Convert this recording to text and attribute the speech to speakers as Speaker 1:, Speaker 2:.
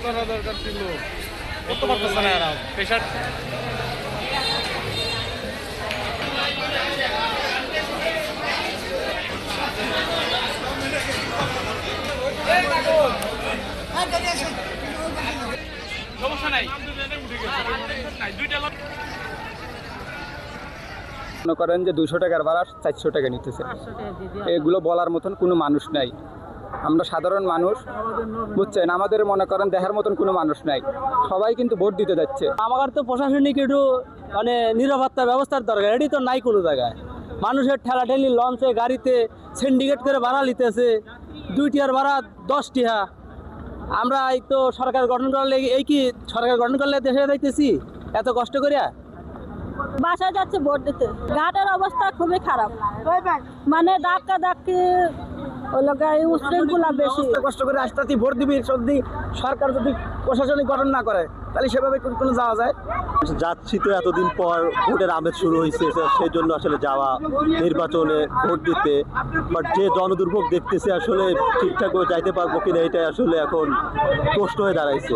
Speaker 1: করা দরকার ছিল। করতে পারতেছে না এরা প্রেশার। সমস্যা নাই,
Speaker 2: মনে করেন যে 200 টাকার ভাড়া 400 টাকা নিতেছে, এগুলো বলার মতন কোনো মানুষ নাই। আমরা সাধারণ মানুষ, বুঝছেন, আমাদের মনে করেন দেখার মতন কোনো মানুষ নাই, সবাই কিন্তু ভোট দিতে যাচ্ছে।
Speaker 3: আমার তো প্রশাসনিক একটু মানে নিরাপত্তা ব্যবস্থার দরকার, এটি তো নাই কোনো জায়গায়। মানুষের ঠেলাঠেলি লঞ্চে গাড়িতে সিন্ডিকেট করে ভাড়া নিতেছে, 2 টিয়ার ভাড়া 10 টিয়া। আমরা এই তো সরকার গঠন করলে, এই কি সরকার গঠন করলে দেশে যাইতেছি এত কষ্ট করিয়া?
Speaker 4: বাসায় যাচ্ছে ভোট দিতে, ঘাটের অবস্থা খুবই খারাপ, মানে ধাক্কা ধাক্কি উশৃঙ্খলা বেশি।
Speaker 3: কষ্ট করে আসতে ভোট দিবি, যদি সরকার যদি প্রশাসনিক গঠন না করে তাহলে সেভাবে কোনো যাওয়া যায়?
Speaker 5: যাচ্ছি তো এতদিন পর, ভোটের আমেজ শুরু হয়েছে, সেই জন্য আসলে যাওয়া নির্বাচনে ভোট দিতে। বাট যে জনদুর্ভোগ দেখতেছে আসলে ঠিকঠাক করে যাইতে পারবো কিনা, এটাই আসলে এখন প্রশ্ন হয়ে দাঁড়াইছে।